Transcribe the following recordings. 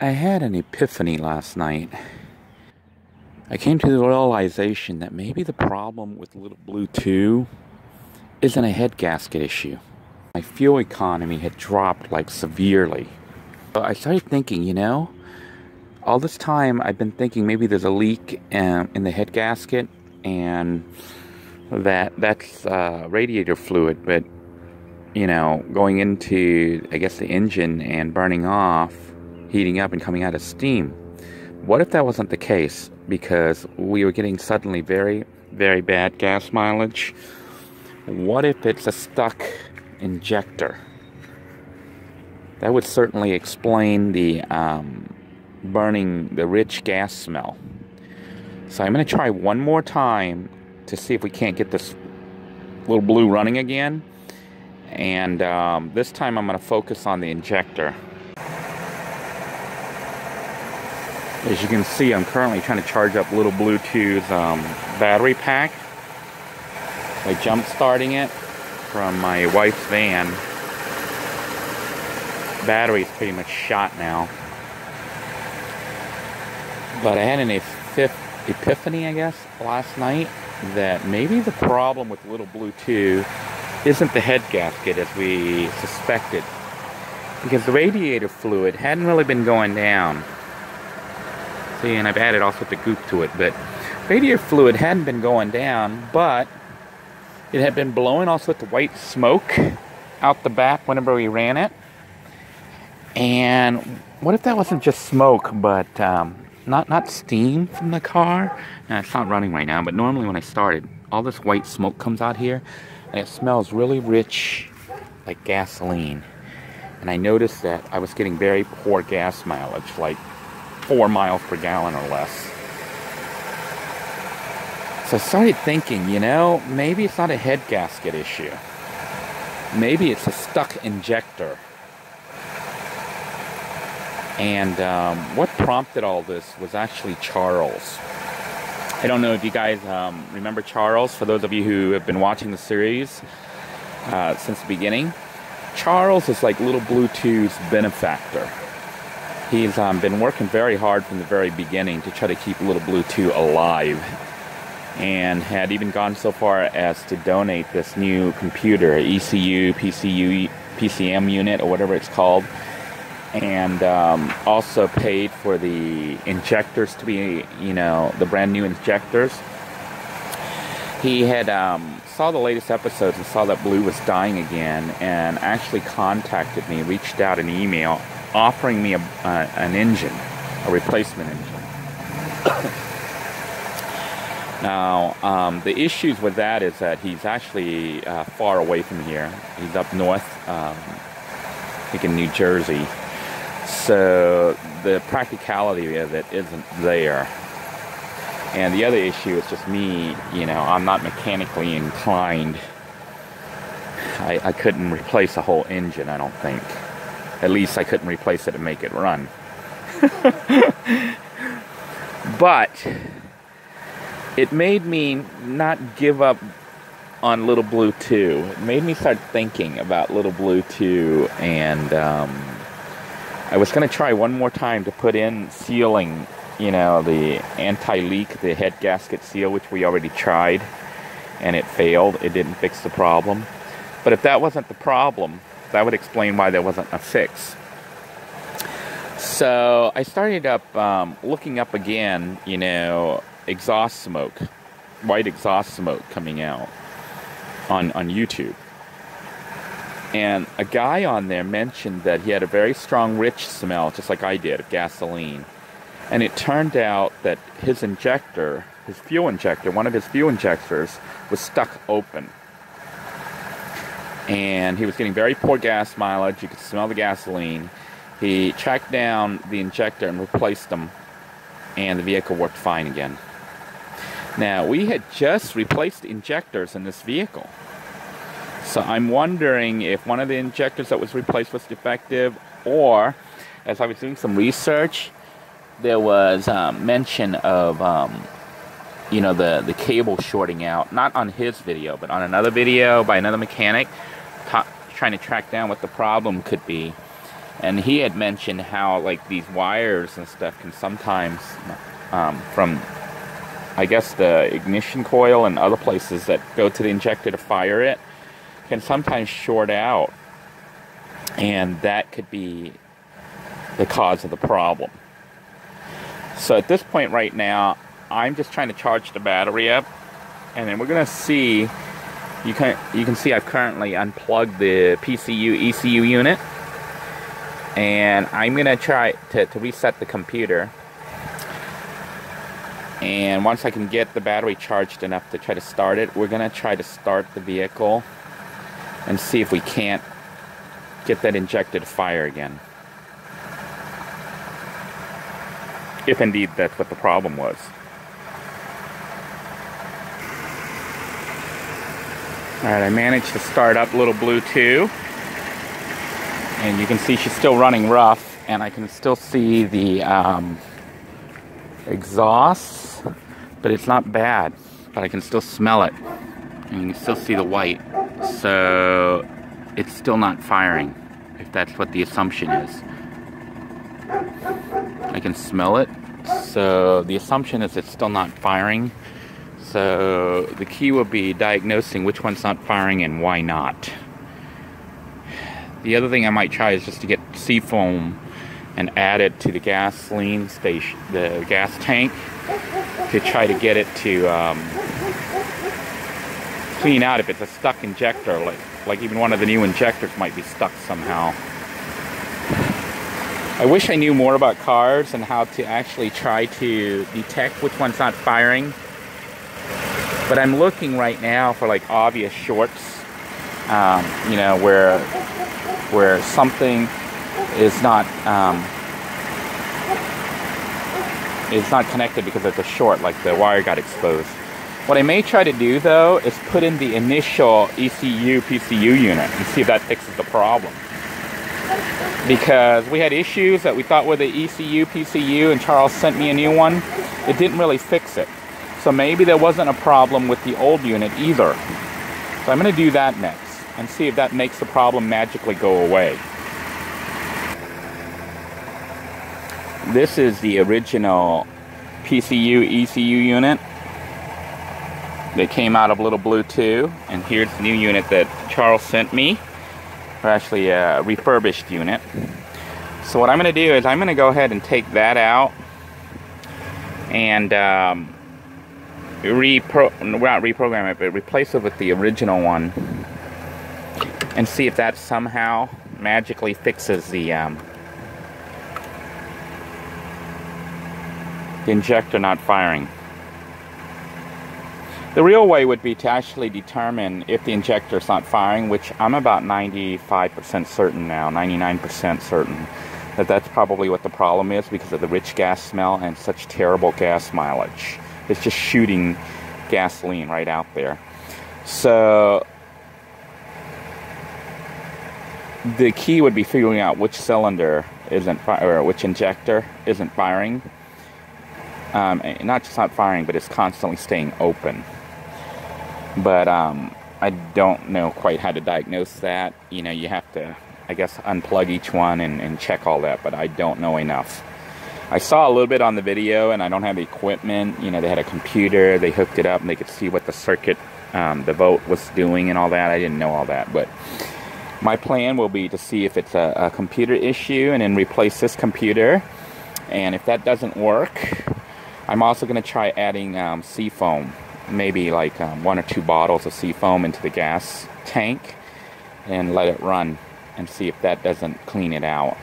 I had an epiphany last night. I came to the realization that maybe the problem with Lil Blue II isn't a head gasket issue. My fuel economy had dropped like severely. I started thinking, all this time I've been thinking maybe there's a leak in the head gasket and that's radiator fluid, but going into, I guess, the engine and burning off, heating up and coming out of steam. What if that wasn't the case? Because we were getting suddenly very, very bad gas mileage. What if it's a stuck injector? That would certainly explain the burning, the rich gas smell. So I'm going to try one more time to see if we can't get this Lil Blue running again. And this time I'm going to focus on the injector. As you can see, I'm currently trying to charge up Lil Blue II's battery pack by jump starting it from my wife's van. Battery's pretty much shot now. But I had an epiphany, I guess, last night that maybe the problem with Lil Blue II isn't the head gasket as we suspected. Because the radiator fluid hadn't really been going down. See, and I've added all sorts of goop to it, but radiator fluid hadn't been going down, but it had been blowing all sorts of white smoke out the back whenever we ran it. And what if that wasn't just smoke, but not steam from the car? Now, it's not running right now, but normally when I started, all this white smoke comes out here, and it smells really rich, like gasoline. And I noticed that I was getting very poor gas mileage, like 4 miles per gallon or less. So I started thinking, maybe it's not a head gasket issue. Maybe it's a stuck injector. And what prompted all this was actually Charles. I don't know if you guys remember Charles. For those of you who have been watching the series since the beginning, Charles is like Lil Blue II's benefactor. He's been working very hard from the very beginning to try to keep Lil Blue II alive, and had even gone so far as to donate this new computer, ECU, PCU, PCM unit, or whatever it's called, and also paid for the injectors to be, the brand new injectors. He had saw the latest episodes and saw that Blue was dying again, and actually contacted me, reached out an email, offering me an engine, a replacement engine. Now, the issues with that is that he's actually far away from here. He's up north, I think in New Jersey. So the practicality of it isn't there. And the other issue is just me, I'm not mechanically inclined. I couldn't replace a whole engine, I don't think. At least I couldn't replace it and make it run. But it made me not give up on Lil Blue II. It made me start thinking about Lil Blue II, and I was going to try one more time to put in sealing, the anti-leak, the head gasket seal, which we already tried, and it failed. It didn't fix the problem. But if that wasn't the problem, that would explain why there wasn't a fix. So I started up looking up again, exhaust smoke, white exhaust smoke coming out on YouTube. And a guy on there mentioned that he had a very strong, rich smell, just like I did, of gasoline. And it turned out that his injector, his fuel injector, one of his fuel injectors was stuck open. And he was getting very poor gas mileage. You could smell the gasoline. He tracked down the injector and replaced them, and the vehicle worked fine again. Now, we had just replaced the injectors in this vehicle. So I'm wondering if one of the injectors that was replaced was defective, or, as I was doing some research, there was mention of, the cable shorting out, not on his video, but on another video by another mechanic, trying to track down what the problem could be. And he had mentioned how like these wires and stuff can sometimes, from I guess the ignition coil and other places that go to the injector to fire it, can sometimes short out, and that could be the cause of the problem. So at this point right now, I'm just trying to charge the battery up, and then we're gonna see. You can see I've currently unplugged the PCU ECU unit, and I'm gonna try to reset the computer. And once I can get the battery charged enough to try to start it, we're gonna try to start the vehicle and see if we can't get that injector to fire again. If indeed that's what the problem was. Alright, I managed to start up Lil Blue II. And you can see she's still running rough, and I can still see the exhaust, but it's not bad. But I can still smell it, and you can still see the white. So it's still not firing, if that's what the assumption is. I can smell it, so the assumption is it's still not firing. So the key will be diagnosing which one's not firing and why not. The other thing I might try is just to get seafoam and add it to the gasoline station, the gas tank, to try to get it to clean out if it's a stuck injector, like even one of the new injectors might be stuck somehow. I wish I knew more about cars and how to actually try to detect which one's not firing. But I'm looking right now for like obvious shorts, you know, where something is not connected because it's a short, like the wire got exposed. What I may try to do though is put in the initial ECU PCU unit and see if that fixes the problem. Because we had issues that we thought were the ECU PCU, and Charles sent me a new one. It didn't really fix it. So maybe there wasn't a problem with the old unit either. So I'm going to do that next and see if that makes the problem magically go away. This is the original PCU ECU unit that came out of Lil Blue II, and here's the new unit that Charles sent me, or actually a refurbished unit. So what I'm going to do is I'm going to go ahead and take that out and not reprogram it, but replace it with the original one, and see if that somehow magically fixes the injector not firing. The real way would be to actually determine if the injector is not firing, which I'm about 95% certain now, 99% certain, that that's probably what the problem is, because of the rich gas smell and such terrible gas mileage. It's just shooting gasoline right out there. So the key would be figuring out which cylinder isn't or which injector isn't firing. Not just not firing, but it's constantly staying open. But I don't know quite how to diagnose that. You know, you have to, I guess, unplug each one and check all that, but I don't know enough. I saw a little bit on the video, and I don't have the equipment. You know, they had a computer, they hooked it up, and they could see what the circuit, the volt was doing and all that. I didn't know all that, but my plan will be to see if it's a computer issue and then replace this computer. And if that doesn't work, I'm also going to try adding seafoam, maybe like 1 or 2 bottles of seafoam into the gas tank and let it run and see if that doesn't clean it out.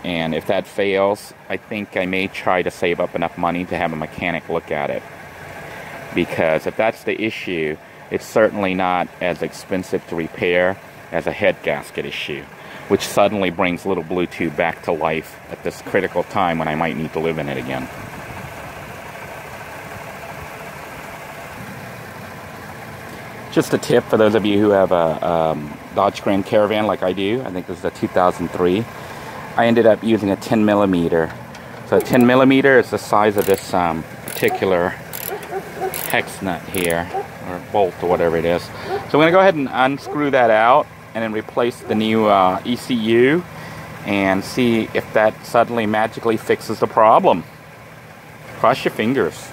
And if that fails, I think I may try to save up enough money to have a mechanic look at it. Because if that's the issue, it's certainly not as expensive to repair as a head gasket issue, which suddenly brings Lil Blue II back to life at this critical time when I might need to live in it again. Just a tip for those of you who have a Dodge Grand Caravan like I do. I think this is a 2003. I ended up using a 10 millimeter. So a 10 millimeter is the size of this particular hex nut here, or bolt or whatever it is. So I'm going to go ahead and unscrew that out and then replace the new ECU and see if that suddenly magically fixes the problem. Cross your fingers.